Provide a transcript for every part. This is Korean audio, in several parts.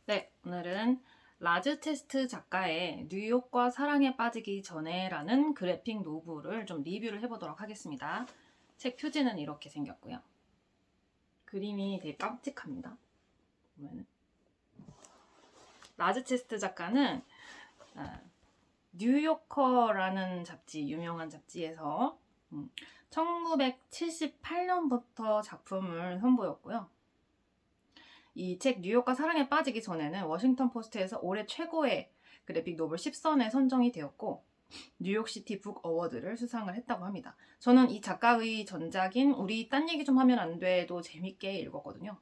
네, 오늘은 라즈 체스트 작가의 뉴욕과 사랑에 빠지기 전에라는 그래픽 노블을 좀 리뷰를 해보도록 하겠습니다. 책 표지는 이렇게 생겼고요. 그림이 되게 깜찍합니다. 보면은. 라즈 체스트 작가는 뉴요커라는 잡지, 유명한 잡지에서 1978년부터 작품을 선보였고요. 이 책 뉴욕과 사랑에 빠지기 전에는 워싱턴 포스트에서 올해 최고의 그래픽 노블 10선에 선정이 되었고 뉴욕시티 북 어워드를 수상을 했다고 합니다. 저는 이 작가의 전작인 우리 딴 얘기 좀 하면 안 돼도 재밌게 읽었거든요.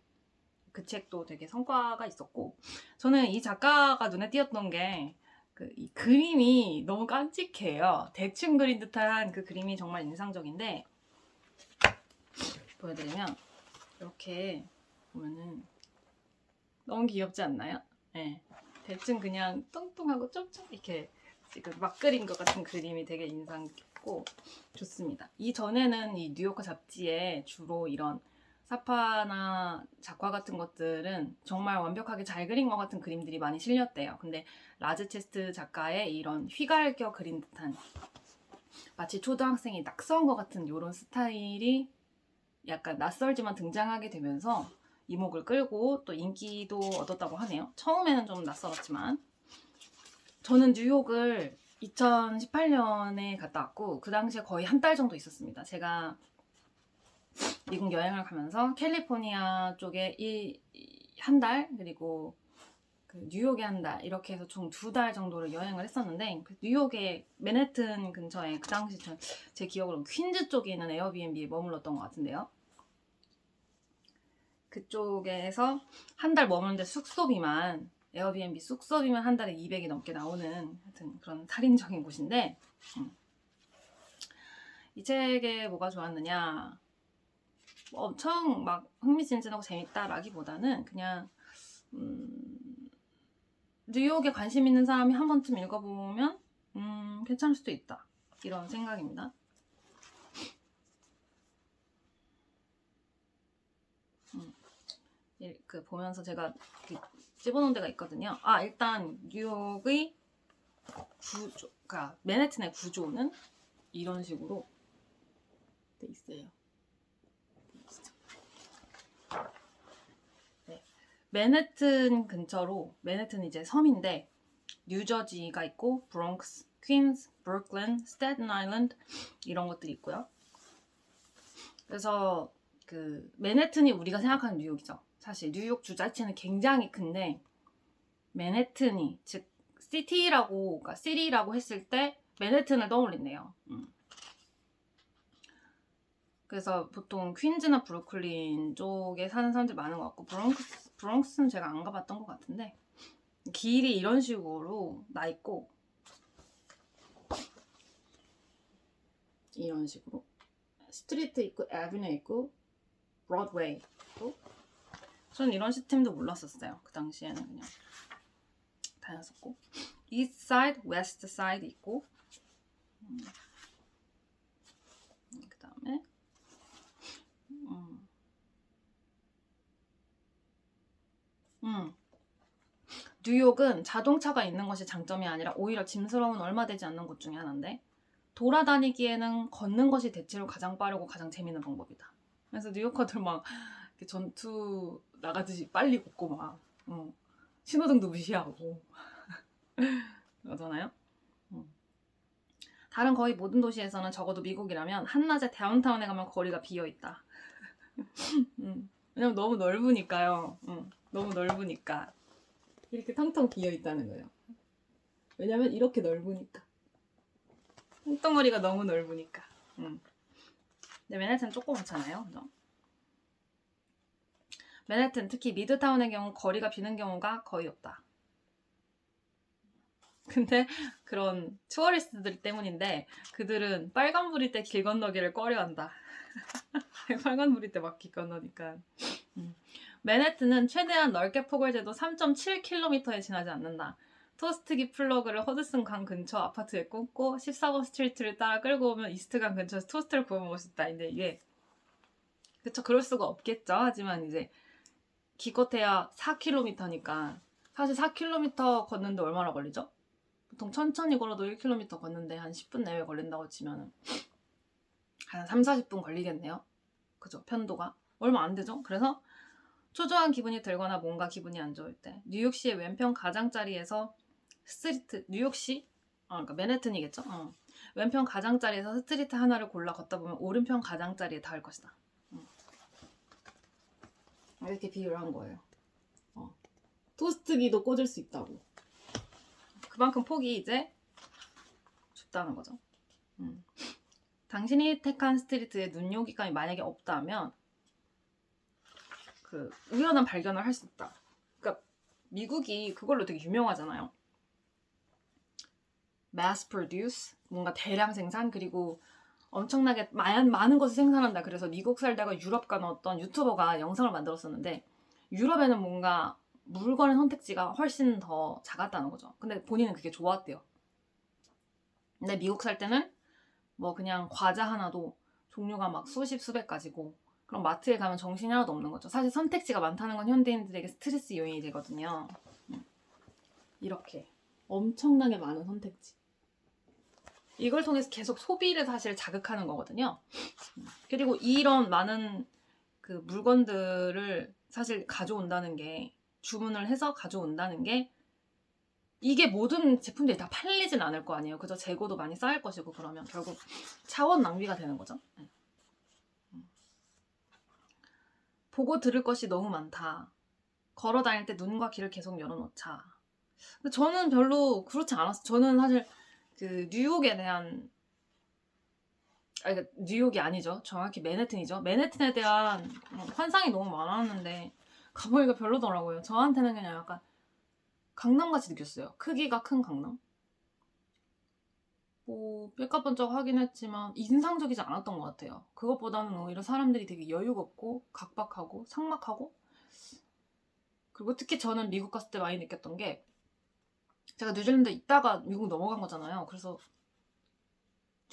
그 책도 되게 성과가 있었고 저는 이 작가가 눈에 띄었던 게 이 그림이 너무 깜찍해요. 대충 그린 듯한 그 그림이 정말 인상적인데 보여드리면 이렇게 보면은 너무 귀엽지 않나요? 네. 대충 그냥 뚱뚱하고 쩝쩝 이렇게 지금 막 그린 것 같은 그림이 되게 인상 깊고 좋습니다. 이전에는 이 뉴요커 잡지에 주로 이런 사파나 작화 같은 것들은 정말 완벽하게 잘 그린 것 같은 그림들이 많이 실렸대요. 근데 라즈 체스트 작가의 이런 휘갈겨 그린 듯한 마치 초등학생이 낙서한 것 같은 이런 스타일이 약간 낯설지만 등장하게 되면서 이목을 끌고 또 인기도 얻었다고 하네요. 처음에는 좀 낯설었지만 저는 뉴욕을 2018년에 갔다 왔고 그 당시에 거의 한 달 정도 있었습니다. 제가 미국 여행을 가면서 캘리포니아 쪽에 한 달 그리고 그 뉴욕에 한 달 이렇게 해서 총 2달 정도를 여행을 했었는데 뉴욕의 맨해튼 근처에 그 당시 제 기억으로 퀸즈 쪽에 있는 에어비앤비에 머물렀던 것 같은데요. 그쪽에서 한 달 머무는데 숙소비만 에어비앤비 숙소비만 한 달에 200이 넘게 나오는 하여튼 그런 살인적인 곳인데 이 책에 뭐가 좋았느냐 엄청 막 흥미진진하고 재밌다라기보다는 그냥 뉴욕에 관심 있는 사람이 한 번쯤 읽어보면 괜찮을 수도 있다 이런 생각입니다. 그 보면서 제가 집어놓은 데가 있거든요. 일단 뉴욕의 구조, 그러니까 맨해튼의 구조는 이런 식으로 돼 있어요. 네. 맨해튼 근처로 맨해튼은 이제 섬인데 뉴저지가 있고 브롱크스, 퀸스, 브루클린, 스태튼 아일랜드 이런 것들이 있고요. 그래서 그 맨해튼이 우리가 생각하는 뉴욕이죠. 사실 뉴욕 주자체는 굉장히 큰데 맨해튼이 즉 시티라고 그러니까 시리라고 했을 때 맨해튼을 떠올린대요. 그래서 보통 퀸즈나 브루클린 쪽에 사는 사람들이 많은 것 같고 브롱크스는 제가 안 가봤던 것 같은데 길이 이런 식으로 나 있고 이런 식으로 스트리트 있고 애비뉴 있고 브로드웨이 있고 저는 이런 시스템도 몰랐었어요. 그 당시에는 그냥 다녔었고 이스트 사이드, 웨스트 사이드 있고 그 다음에 뉴욕은 자동차가 있는 것이 장점이 아니라 오히려 짐스러운 얼마 되지 않는 곳 중에 하나인데 돌아다니기에는 걷는 것이 대체로 가장 빠르고 가장 재밌는 방법이다. 그래서 뉴요커들 막 전투 나가듯이 빨리 걷고 막 신호등도 무시하고 그러잖아요. 다른 거의 모든 도시에서는 적어도 미국이라면 한낮에 다운타운에 가면 거리가 비어있다. 왜냐면 너무 넓으니까요. 너무 넓으니까 이렇게 텅텅 비어있다는 거예요. 왜냐면 이렇게 넓으니까 똥덩어리가 너무 넓으니까. 근데 맨해튼 조그맣잖아요. 그죠? 맨해튼 특히 미드타운의 경우 거리가 비는 경우가 거의 없다. 근데 그런 투어리스트들 때문인데 그들은 빨간불일 때 길 건너기를 꺼려한다. 빨간불일 때 막 길 건너니까. 맨해튼은 최대한 넓게 폭을 재도 3.7km에 지나지 않는다. 토스트기 플러그를 허드슨 강 근처 아파트에 꽂고 14번 스트리트를 따라 끌고 오면 이스트강 근처에서 토스트를 구워 먹을 수 있다. 근데 이게 그쵸 그럴 수가 없겠죠. 하지만 이제 기껏해야 4km니까 사실 4km 걷는데 얼마나 걸리죠? 보통 천천히 걸어도 1km 걷는데 한 10분 내외 걸린다고 치면 한 3, 40분 걸리겠네요. 그죠? 편도가 얼마 안 되죠? 그래서 초조한 기분이 들거나 뭔가 기분이 안 좋을 때 뉴욕시의 왼편 가장자리에서 스트리트, 뉴욕시? 그러니까 맨해튼이겠죠? 왼편 가장자리에서 스트리트 하나를 골라 걷다 보면 오른편 가장자리에 닿을 것이다. 이렇게 비유를 한 거예요. 토스트기도 꽂을 수 있다고. 그만큼 폭이 이제 좁다는 거죠. 당신이 택한 스트리트에 눈요기감이 만약에 없다면 그 우연한 발견을 할 수 있다. 그러니까 미국이 그걸로 되게 유명하잖아요. mass produce, 뭔가 대량 생산, 그리고 엄청나게 많은 것을 생산한다. 그래서 미국 살다가 유럽 간 어떤 유튜버가 영상을 만들었었는데 유럽에는 뭔가 물건의 선택지가 훨씬 더 작았다는 거죠. 근데 본인은 그게 좋았대요. 근데 미국 살 때는 뭐 그냥 과자 하나도 종류가 막 수십 수백 가지고 그럼 마트에 가면 정신이 하나도 없는 거죠. 사실 선택지가 많다는 건 현대인들에게 스트레스 요인이 되거든요. 이렇게 엄청나게 많은 선택지. 이걸 통해서 계속 소비를 사실 자극하는 거거든요. 그리고 이런 많은 그 물건들을 사실 가져온다는 게, 주문을 해서 가져온다는 게, 이게 모든 제품들이 다 팔리진 않을 거 아니에요. 그죠? 재고도 많이 쌓일 것이고, 그러면 결국 자원 낭비가 되는 거죠. 보고 들을 것이 너무 많다. 걸어 다닐 때 눈과 귀를 계속 열어놓자. 근데 저는 별로 그렇지 않았어요. 저는 사실 그 뉴욕에 대한, 그러니까 뉴욕이 아니죠. 정확히 맨해튼이죠. 맨해튼에 대한 환상이 너무 많았는데 가보니까 별로더라고요. 저한테는 그냥 약간 강남같이 느꼈어요. 크기가 큰 강남. 뭐 삐까뻔쩍하긴 했지만 인상적이지 않았던 것 같아요. 그것보다는 오히려 사람들이 되게 여유가 없고 각박하고 삭막하고, 그리고 특히 저는 미국 갔을 때 많이 느꼈던 게, 제가 뉴질랜드 있다가 미국 넘어간 거잖아요. 그래서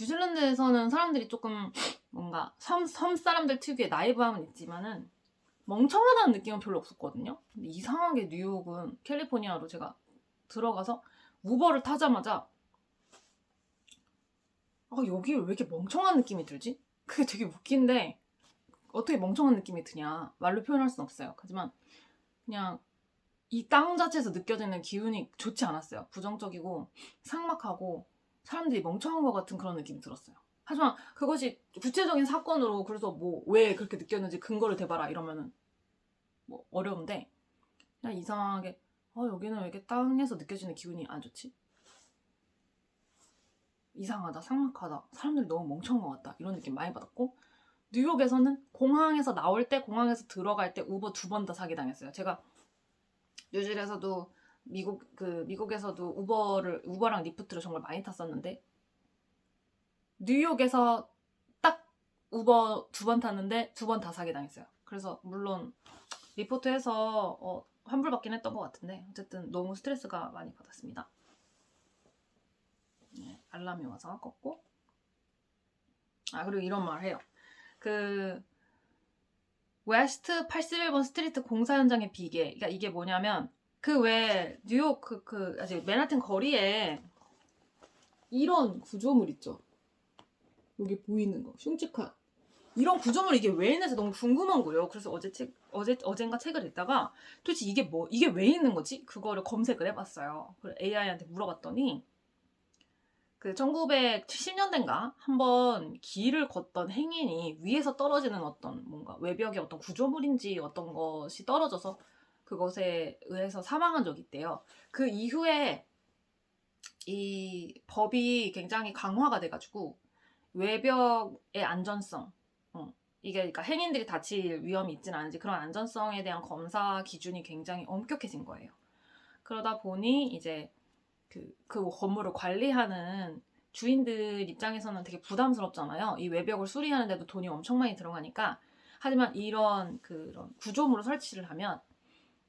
뉴질랜드에서는 사람들이 조금 뭔가 섬 사람들 특유의 나이브함은 있지만은 멍청하다는 느낌은 별로 없었거든요. 근데 이상하게 뉴욕은 캘리포니아로 제가 들어가서 우버를 타자마자 여기 왜 이렇게 멍청한 느낌이 들지? 그게 되게 웃긴데 어떻게 멍청한 느낌이 드냐 말로 표현할 순 없어요. 하지만 그냥 이 땅 자체에서 느껴지는 기운이 좋지 않았어요. 부정적이고 삭막하고 사람들이 멍청한 것 같은 그런 느낌이 들었어요. 하지만 그것이 구체적인 사건으로 그래서 뭐 왜 그렇게 느꼈는지 근거를 대봐라 이러면은 뭐 어려운데, 그냥 이상하게 여기는 왜 이렇게 땅에서 느껴지는 기분이 안 좋지? 이상하다, 삭막하다, 사람들이 너무 멍청한 것 같다, 이런 느낌 많이 받았고, 뉴욕에서는 공항에서 나올 때, 공항에서 들어갈 때 우버 2번 다 사기당했어요. 제가 뉴질에서도 미국에서도 우버랑 리프트를 정말 많이 탔었는데 뉴욕에서 딱 우버 2번 탔는데 2번 다 사기당했어요. 그래서 물론 리포트해서 환불받긴 했던 것 같은데 어쨌든 너무 스트레스가 많이 받았습니다. 네, 알람이 와서 껐고, 그리고 이런 말 해요. 그 웨스트 81번 스트리트 공사 현장의 비계. 그러니까 이게 뭐냐면 그 왜 뉴욕 아직 맨하튼 거리에 이런 구조물 있죠. 여기 보이는 거 흉측한 이런 구조물, 이게 왜 있는지 너무 궁금한 거예요. 그래서 어젠가 책을 읽다가 도대체 이게 왜 있는 거지? 그거를 검색을 해봤어요. 그래서 AI한테 물어봤더니 그 1970년대인가 한번 길을 걷던 행인이 위에서 떨어지는 어떤 뭔가 외벽의 어떤 구조물인지 어떤 것이 떨어져서 그것에 의해서 사망한 적이 있대요. 그 이후에 이 법이 굉장히 강화가 돼가지고 외벽의 안전성, 이게 그러니까 행인들이 다칠 위험이 있진 않은지 그런 안전성에 대한 검사 기준이 굉장히 엄격해진 거예요. 그러다 보니 이제 그 건물을 관리하는 주인들 입장에서는 되게 부담스럽잖아요. 이 외벽을 수리하는데도 돈이 엄청 많이 들어가니까. 하지만 이런 그런 구조물을 설치를 하면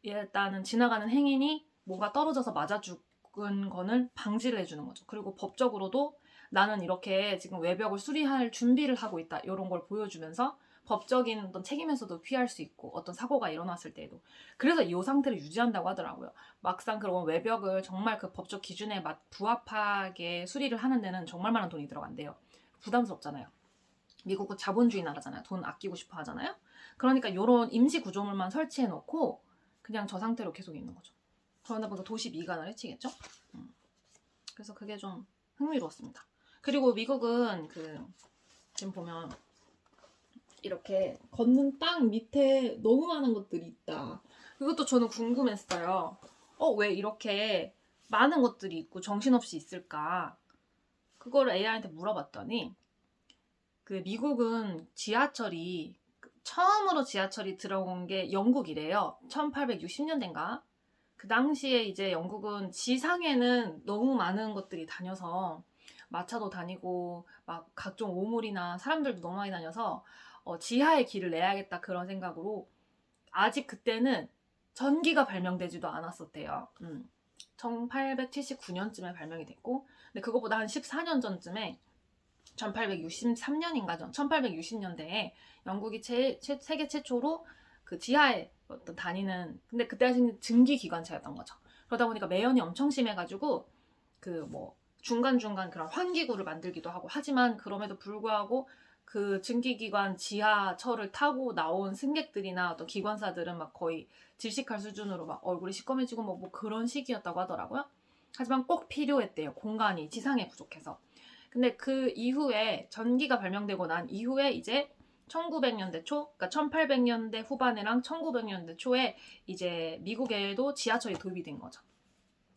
일단은 지나가는 행인이 뭔가 떨어져서 맞아 죽은 거는 방지를 해주는 거죠. 그리고 법적으로도 나는 이렇게 지금 외벽을 수리할 준비를 하고 있다, 이런 걸 보여주면서 법적인 어떤 책임에서도 피할 수 있고 어떤 사고가 일어났을 때에도. 그래서 이 상태를 유지한다고 하더라고요. 막상 그런 외벽을 정말 그 법적 기준에 부합하게 수리를 하는 데는 정말 많은 돈이 들어간대요. 부담스럽잖아요. 미국은 자본주의 나라잖아요. 돈 아끼고 싶어 하잖아요. 그러니까 이런 임시 구조물만 설치해 놓고 그냥 저 상태로 계속 있는 거죠. 그러다 보니까 도시 미관을 해치겠죠. 그래서 그게 좀 흥미로웠습니다. 그리고 미국은 지금 보면 이렇게 걷는 땅 밑에 너무 많은 것들이 있다. 그것도 저는 궁금했어요. 왜 이렇게 많은 것들이 있고 정신없이 있을까? 그거를 AI한테 물어봤더니 미국은 처음으로 지하철이 들어온 게 영국이래요. 1860년대인가? 그 당시에 이제 영국은 지상에는 너무 많은 것들이 다녀서 마차도 다니고 막 각종 오물이나 사람들도 너무 많이 다녀서 지하에 길을 내야겠다 그런 생각으로 아직 그때는 전기가 발명되지도 않았었대요. 1879년쯤에 발명이 됐고 근데 그거보다 한 14년 전쯤에 1863년인가 1860년대에 영국이 세계 최초로 그 지하에 어떤 다니는 근데 그때 당시는 증기 기관차였던 거죠. 그러다 보니까 매연이 엄청 심해가지고 중간중간 그런 환기구를 만들기도 하고 하지만 그럼에도 불구하고 그 증기기관 지하철을 타고 나온 승객들이나 어떤 기관사들은 막 거의 질식할 수준으로 막 얼굴이 시꺼매지고 뭐 그런 시기였다고 하더라고요. 하지만 꼭 필요했대요. 공간이 지상에 부족해서. 근데 그 이후에 전기가 발명되고 난 이후에 이제 1900년대 초, 그러니까 1800년대 후반이랑 1900년대 초에 이제 미국에도 지하철이 도입이 된 거죠.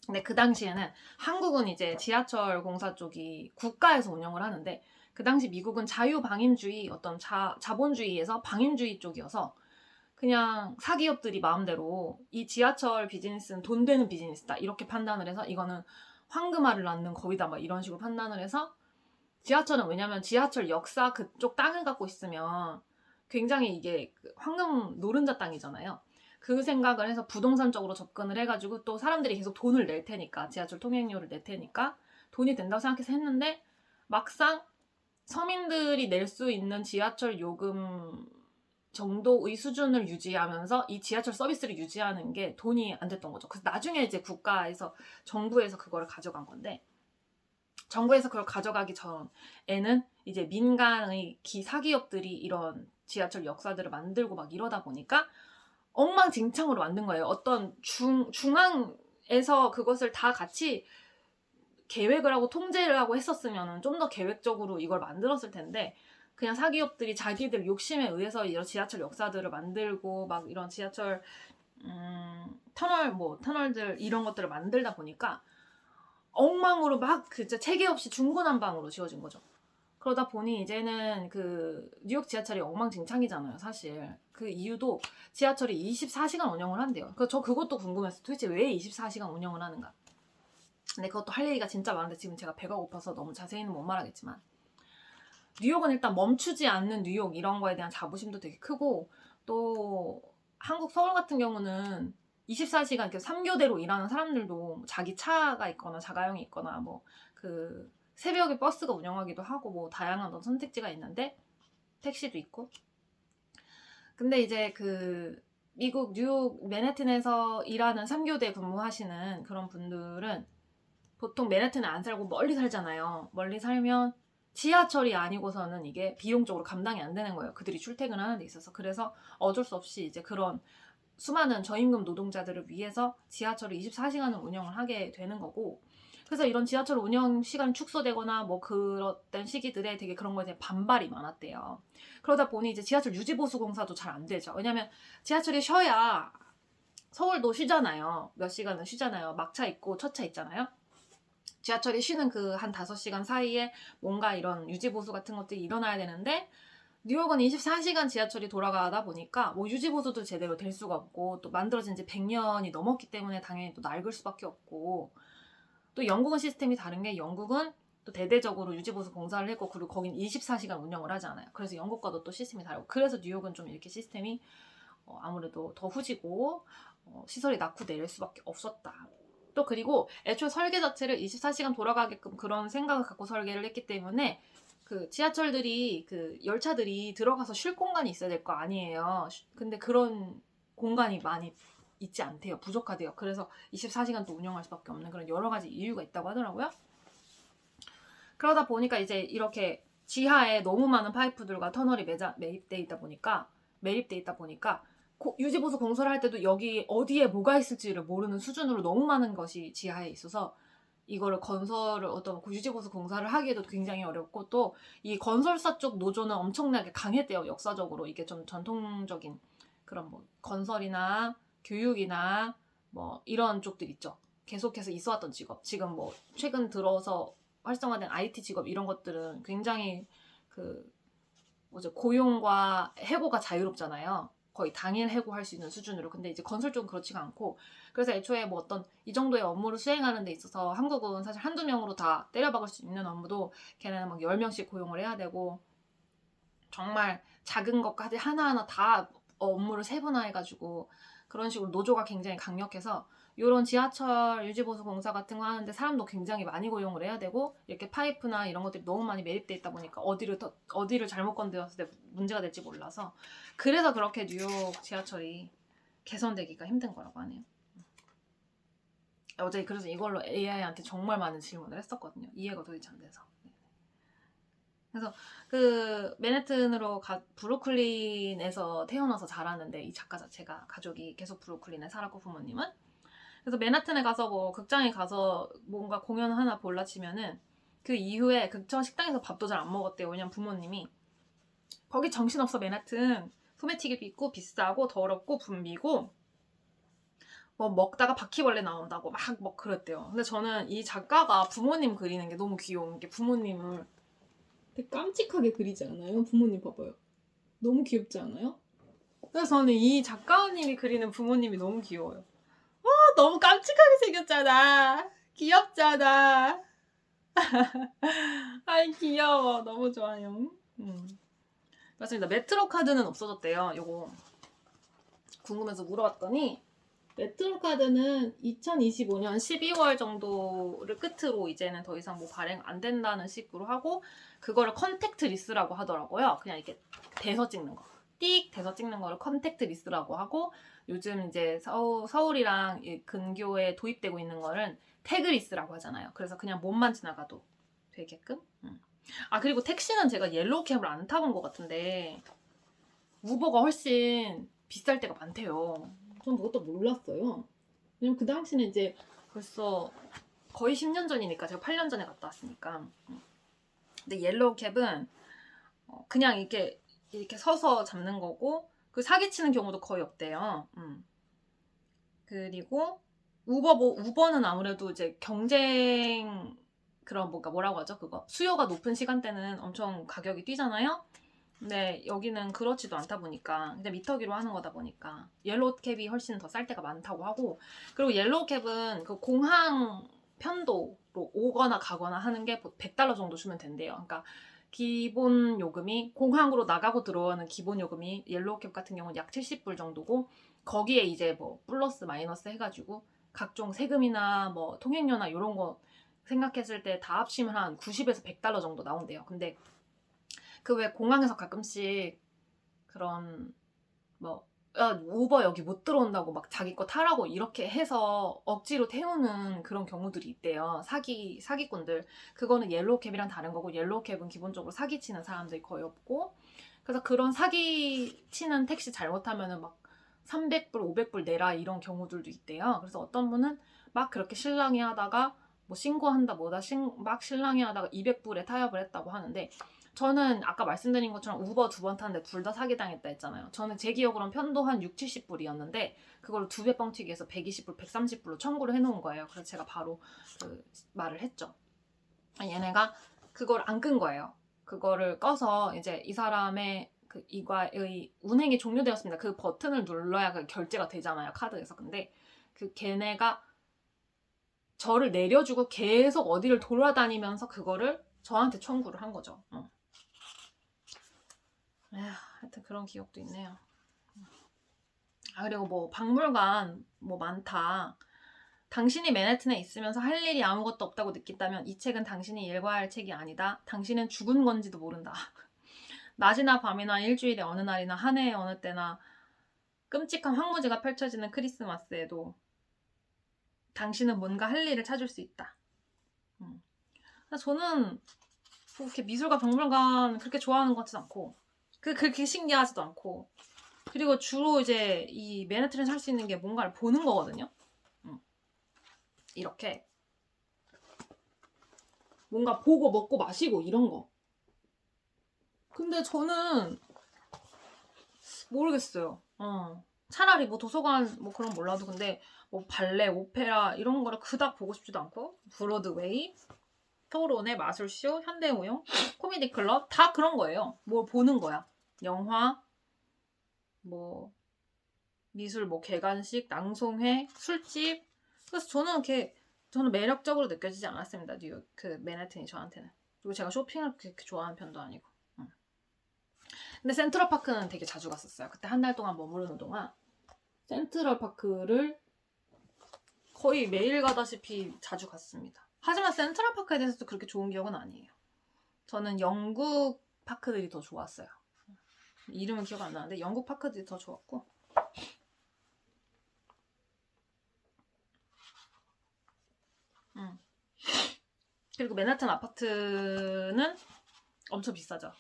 근데 그 당시에는 한국은 이제 지하철 공사 쪽이 국가에서 운영을 하는데 그 당시 미국은 자유방임주의 어떤 자본주의에서 방임주의 쪽이어서 그냥 사기업들이 마음대로 이 지하철 비즈니스는 돈 되는 비즈니스다 이렇게 판단을 해서 이거는 황금알을 낳는 거위다 막 이런 식으로 판단을 해서 지하철은 왜냐면 지하철 역사 그쪽 땅을 갖고 있으면 굉장히 이게 황금 노른자 땅이잖아요. 그 생각을 해서 부동산 쪽으로 접근을 해가지고 또 사람들이 계속 돈을 낼 테니까 지하철 통행료를 낼 테니까 돈이 된다고 생각해서 했는데 막상 서민들이 낼 수 있는 지하철 요금 정도의 수준을 유지하면서 이 지하철 서비스를 유지하는 게 돈이 안 됐던 거죠. 그래서 나중에 이제 정부에서 그거를 가져간 건데 정부에서 그걸 가져가기 전에는 이제 민간의 사기업들이 이런 지하철 역사들을 만들고 막 이러다 보니까 엉망진창으로 만든 거예요. 어떤 중앙에서 그것을 다 같이 계획을 하고 통제를 하고 했었으면 좀 더 계획적으로 이걸 만들었을 텐데 그냥 사기업들이 자기들 욕심에 의해서 이런 지하철 역사들을 만들고 막 이런 지하철 터널들 이런 것들을 만들다 보니까 엉망으로 막 진짜 체계 없이 중구난방으로 지어진 거죠. 그러다 보니 이제는 뉴욕 지하철이 엉망진창이잖아요, 사실. 그 이유도 지하철이 24시간 운영을 한대요. 그래서 저 그것도 궁금했어요. 도대체 왜 24시간 운영을 하는가? 근데 그것도 할 얘기가 진짜 많은데 지금 제가 배가 고파서 너무 자세히는 못 말하겠지만 뉴욕은 일단 멈추지 않는 뉴욕 이런 거에 대한 자부심도 되게 크고 또 한국 서울 같은 경우는 24시간 이렇게 3교대로 일하는 사람들도 자기 차가 있거나 자가용이 있거나 새벽에 버스가 운영하기도 하고 다양한 선택지가 있는데 택시도 있고 근데 이제 미국 뉴욕 맨해튼에서 일하는 3교대 근무하시는 그런 분들은 보통 맨해튼에 안 살고 멀리 살잖아요. 멀리 살면 지하철이 아니고서는 이게 비용적으로 감당이 안 되는 거예요. 그들이 출퇴근하는 데 있어서. 그래서 어쩔 수 없이 이제 그런 수많은 저임금 노동자들을 위해서 지하철을 24시간을 운영을 하게 되는 거고 그래서 이런 지하철 운영 시간이 축소되거나 그런 시기들에 되게 그런 거에 대해 반발이 많았대요. 그러다 보니 이제 지하철 유지보수 공사도 잘 안 되죠. 왜냐면 지하철이 쉬어야 서울도 쉬잖아요. 몇 시간은 쉬잖아요. 막차 있고 첫차 있잖아요. 지하철이 쉬는 한 5시간 사이에 뭔가 이런 유지보수 같은 것들이 일어나야 되는데 뉴욕은 24시간 지하철이 돌아가다 보니까 유지보수도 제대로 될 수가 없고 또 만들어진 지 100년이 넘었기 때문에 당연히 또 낡을 수밖에 없고 또 영국은 시스템이 다른 게 영국은 또 대대적으로 유지보수 공사를 했고 그리고 거긴 24시간 운영을 하지 않아요. 그래서 영국과도 또 시스템이 다르고 그래서 뉴욕은 좀 이렇게 시스템이 아무래도 더 후지고 시설이 낙후될 수밖에 없었다. 또 그리고 애초에 설계 자체를 24시간 돌아가게끔 그런 생각을 갖고 설계를 했기 때문에 그 지하철들이 그 열차들이 들어가서 쉴 공간이 있어야 될 거 아니에요. 근데 그런 공간이 많이 있지 않대요. 부족하대요. 그래서 24시간 또 운영할 수밖에 없는 그런 여러 가지 이유가 있다고 하더라고요. 그러다 보니까 이제 이렇게 지하에 너무 많은 파이프들과 터널이 매립돼 있다 보니까 유지보수 공사를 할 때도 여기 어디에 뭐가 있을지를 모르는 수준으로 너무 많은 것이 지하에 있어서 이거를 건설을 어떤 유지보수 공사를 하기에도 굉장히 어렵고 또 이 건설사 쪽 노조는 엄청나게 강했대요. 역사적으로 이게 좀 전통적인 그런 뭐 건설이나 교육이나 뭐 이런 쪽들 있죠. 계속해서 있어왔던 직업. 지금 뭐 최근 들어서 활성화된 IT 직업 이런 것들은 굉장히 그 뭐죠 고용과 해고가 자유롭잖아요. 거의 당일 해고할 수 있는 수준으로. 근데 이제 건설 쪽은 그렇지가 않고 그래서 애초에 뭐 어떤 이 정도의 업무를 수행하는 데 있어서 한국은 사실 한두 명으로 다 때려박을 수 있는 업무도 걔네는 막 10명씩 고용을 해야 되고 정말 작은 것까지 하나하나 다 업무를 세분화해가지고 그런 식으로 노조가 굉장히 강력해서 이런 지하철 유지보수 공사 같은 거 하는데 사람도 굉장히 많이 고용을 해야 되고 이렇게 파이프나 이런 것들이 너무 많이 매립돼 있다 보니까 어디를 잘못 건드렸을 때 문제가 될지 몰라서 그래서 그렇게 뉴욕 지하철이 개선되기가 힘든 거라고 하네요. 어제 그래서 이걸로 AI한테 정말 많은 질문을 했었거든요. 이해가 도대체 안 돼서. 그래서 그 맨해튼으로 브루클린에서 태어나서 자라는데 이 작가 자체가 가족이 계속 브루클린에 살았고 부모님은 그래서 맨하튼에 가서 뭐 극장에 가서 뭔가 공연 하나 볼라 치면은 그 이후에 근처 식당에서 밥도 잘 안 먹었대요. 왜냐면 부모님이 거기 정신없어 맨하튼 소매치기 빚고 비싸고 더럽고 붐비고 뭐 먹다가 바퀴벌레 나온다고 막 그랬대요. 근데 저는 이 작가가 부모님 그리는 게 너무 귀여운 게 부모님을 되게 깜찍하게 그리지 않아요? 부모님 봐봐요. 너무 귀엽지 않아요? 그래서 저는 이 작가님이 그리는 부모님이 너무 귀여워요. 너무 깜찍하게 생겼잖아. 귀엽잖아. 아이 귀여워. 너무 좋아요. 맞습니다. 메트로 카드는 없어졌대요. 요거 궁금해서 물어봤더니 메트로 카드는 2025년 12월 정도를 끝으로 이제는 더 이상 뭐 발행 안 된다는 식으로 하고 그거를 컨택트 리스라고 하더라고요. 그냥 이렇게 대서 찍는 거. 띡 대서 찍는 거를 컨택트 리스라고 하고 요즘 이제 서울이랑 근교에 도입되고 있는 거는 태그 리스라고 하잖아요. 그래서 그냥 몸만 지나가도 되게끔. 아 그리고 택시는 제가 옐로우 캡을 안 타본 것 같은데 우버가 훨씬 비쌀 때가 많대요. 전 그것도 몰랐어요. 왜냐면 그 당시는 이제 벌써 거의 10년 전이니까 제가 8년 전에 갔다 왔으니까. 근데 옐로우 캡은 그냥 이렇게 서서 잡는 거고 그 사기치는 경우도 거의 없대요. 그리고 우버는 아무래도 이제 경쟁 그런 뭐라고 하죠 그거 수요가 높은 시간대는 엄청 가격이 뛰잖아요. 근데 여기는 그렇지도 않다 보니까 그냥 미터기로 하는 거다 보니까 옐로우 캡이 훨씬 더 쌀 때가 많다고 하고 그리고 옐로우 캡은 그 공항 편도로 오거나 가거나 하는 게 100달러 정도 주면 된대요. 그러니까 기본 요금이 공항으로 나가고 들어오는 기본 요금이 옐로우 캡 같은 경우는 약 70불 정도고 거기에 이제 뭐 플러스 마이너스 해가지고 각종 세금이나 뭐 통행료나 이런 거 생각했을 때 다 합치면 한 90에서 100달러 정도 나온대요. 근데 그 왜 공항에서 가끔씩 그런 뭐 우버 여기 못 들어온다고 막 자기 거 타라고 이렇게 해서 억지로 태우는 그런 경우들이 있대요. 사기꾼들. 그거는 옐로우캡이랑 다른 거고 옐로우캡은 기본적으로 사기치는 사람들이 거의 없고 그래서 그런 사기치는 택시 잘못하면은 막 300불, 500불 내라 이런 경우들도 있대요. 그래서 어떤 분은 막 그렇게 실랑이 하다가 뭐 신고한다 뭐다 막 실랑이 하다가 200불에 타협을 했다고 하는데 저는 아까 말씀드린 것처럼 우버 2번 탔는데 둘 다 사기당했다 했잖아요. 저는 제 기억으로는 편도 한 6, 70불이었는데 그걸 2배 뻥튀기해서 120불, 130불로 청구를 해놓은 거예요. 그래서 제가 바로 그 말을 했죠. 얘네가 그걸 안 끈 거예요. 그거를 꺼서 이제 이 사람의 그 이과의 운행이 종료되었습니다. 그 버튼을 눌러야 그 결제가 되잖아요. 카드에서. 근데 그 걔네가 저를 내려주고 계속 어디를 돌아다니면서 그거를 저한테 청구를 한 거죠. 하여튼 그런 기억도 있네요. 아 그리고 뭐 박물관 뭐 많다. 당신이 맨해튼에 있으면서 할 일이 아무것도 없다고 느낀다면 이 책은 당신이 읽어야 할 책이 아니다. 당신은 죽은 건지도 모른다. 낮이나 밤이나 일주일의 어느 날이나 한 해의 어느 때나 끔찍한 황무지가 펼쳐지는 크리스마스에도 당신은 뭔가 할 일을 찾을 수 있다. 저는 그렇게 미술과 박물관 그렇게 좋아하는 것 같지도 않고 그렇게 신기하지도 않고, 그리고 주로 이제 이 맨해튼에서 할 수 있는 게 뭔가를 보는 거거든요. 이렇게 뭔가 보고 먹고 마시고 이런 거. 근데 저는 모르겠어요. 차라리 뭐 도서관 뭐 그런 몰라도, 근데 뭐 발레, 오페라 이런 거를 그닥 보고 싶지도 않고, 브로드웨이, 토론회, 마술쇼, 현대무용, 코미디 클럽 다 그런 거예요. 뭐 보는 거야. 영화, 뭐 미술, 뭐 개관식, 낭송회, 술집. 그래서 저는 매력적으로 느껴지지 않았습니다. 뉴욕 그 맨해튼이 저한테는. 그리고 제가 쇼핑을 그렇게 좋아하는 편도 아니고. 근데 센트럴파크는 되게 자주 갔었어요. 그때 한 달 동안 머무르는 동안 센트럴파크를 거의 매일 가다시피 자주 갔습니다. 하지만 센트럴파크에 대해서도 그렇게 좋은 기억은 아니에요. 저는 영국 파크들이 더 좋았어요. 이름은 기억 안 나는데 영국 파크들이 더 좋았고, 그리고 맨하튼 아파트는 엄청 비싸죠.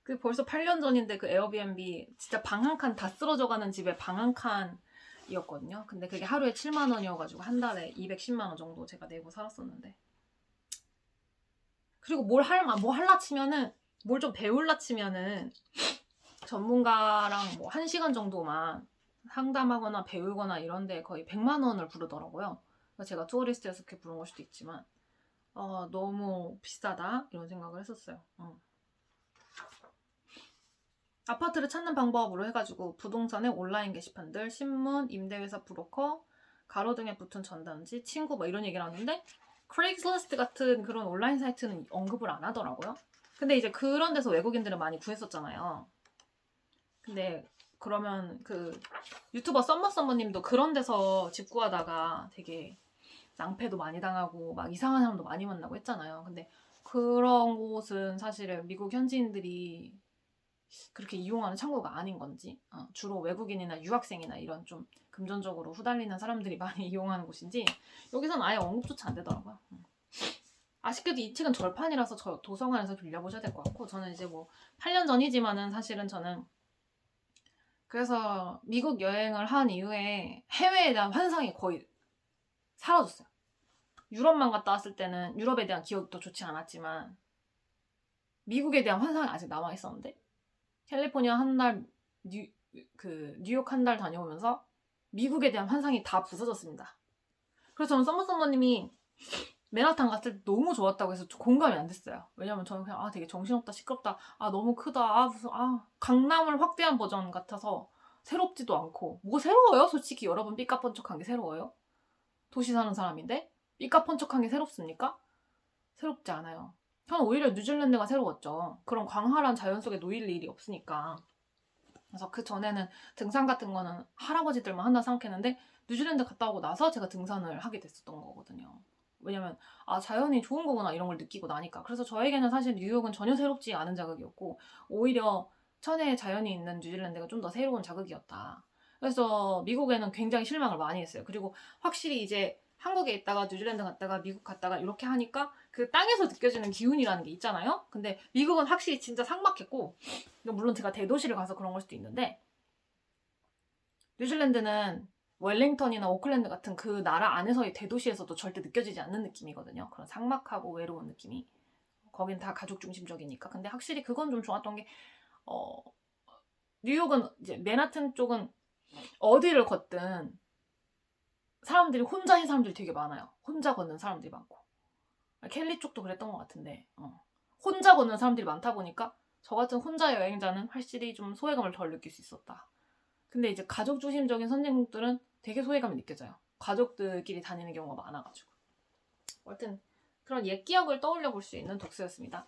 그 벌써 8년 전인데 그 에어비앤비 진짜 방 한 칸 다 쓰러져가는 집에 방 한 칸이었거든요. 근데 그게 하루에 7만 원이어가지고 한 달에 210만 원 정도 제가 내고 살았었는데, 그리고 뭘 할라 치면은, 뭘 좀 배울라 치면은 전문가랑 뭐 1시간 정도만 상담하거나 배우거나 이런데 거의 100만 원을 부르더라고요. 제가 투어리스트에서 그렇게 부른 걸 수도 있지만 너무 비싸다 이런 생각을 했었어요. 아파트를 찾는 방법으로 해가지고 부동산의 온라인 게시판들, 신문, 임대회사 브로커, 가로등에 붙은 전단지, 친구 뭐 이런 얘기를 하는데, 크레이글리스트 같은 그런 온라인 사이트는 언급을 안 하더라고요. 근데 이제 그런 데서 외국인들은 많이 구했었잖아요. 근데 그러면 그 유튜버 썸머님도 그런 데서 집 구하다가 되게 낭패도 많이 당하고 막 이상한 사람도 많이 만나고 했잖아요. 근데 그런 곳은 사실은 미국 현지인들이 그렇게 이용하는 창구가 아닌 건지, 주로 외국인이나 유학생이나 이런 좀 금전적으로 후달리는 사람들이 많이 이용하는 곳인지 여기선 아예 언급조차 안 되더라고요. 아쉽게도 이 책은 절판이라서 저 도서관에서 빌려보셔야 될 것 같고, 저는 이제 뭐 8년 전이지만은 사실은 저는 그래서 미국 여행을 한 이후에 해외에 대한 환상이 거의 사라졌어요. 유럽만 갔다 왔을 때는 유럽에 대한 기억도 좋지 않았지만 미국에 대한 환상이 아직 남아있었는데, 캘리포니아 한 달, 뉴욕 한 달 다녀오면서 미국에 대한 환상이 다 부서졌습니다. 그래서 저는 썸머님이 맨하탄 갔을 때 너무 좋았다고 해서 공감이 안 됐어요. 왜냐면 저는 그냥 되게 정신없다, 시끄럽다, 너무 크다, 무슨 강남을 확대한 버전 같아서 새롭지도 않고, 뭐 새로워요? 솔직히 여러분 삐까뻔쩍한 게 새로워요? 도시 사는 사람인데 삐까뻔쩍한 게 새롭습니까? 새롭지 않아요. 저는 오히려 뉴질랜드가 새로웠죠. 그런 광활한 자연 속에 놓일 일이 없으니까. 그래서 그 전에는 등산 같은 거는 할아버지들만 한다 생각했는데 뉴질랜드 갔다 오고 나서 제가 등산을 하게 됐었던 거거든요. 왜냐면 자연이 좋은 거구나 이런 걸 느끼고 나니까. 그래서 저에게는 사실 뉴욕은 전혀 새롭지 않은 자극이었고, 오히려 천혜의 자연이 있는 뉴질랜드가 좀 더 새로운 자극이었다. 그래서 미국에는 굉장히 실망을 많이 했어요. 그리고 확실히 이제 한국에 있다가 뉴질랜드 갔다가 미국 갔다가 이렇게 하니까 그 땅에서 느껴지는 기운이라는 게 있잖아요. 근데 미국은 확실히 진짜 삭막했고, 물론 제가 대도시를 가서 그런 걸 수도 있는데, 뉴질랜드는 웰링턴이나 오클랜드 같은 그 나라 안에서의 대도시에서도 절대 느껴지지 않는 느낌이거든요. 그런 삭막하고 외로운 느낌이. 거긴 다 가족 중심적이니까. 근데 확실히 그건 좀 좋았던 게, 뉴욕은 이제 맨하튼 쪽은 어디를 걷든 사람들이 혼자인 사람들이 되게 많아요. 혼자 걷는 사람들이 많고. 켈리 쪽도 그랬던 것 같은데, 혼자 걷는 사람들이 많다 보니까 저 같은 혼자 여행자는 확실히 좀 소외감을 덜 느낄 수 있었다. 근데 이제 가족 중심적인 선진국들은 되게 소외감이 느껴져요. 가족들끼리 다니는 경우가 많아가지고. 아무튼 그런 옛 기억을 떠올려 볼 수 있는 독서였습니다.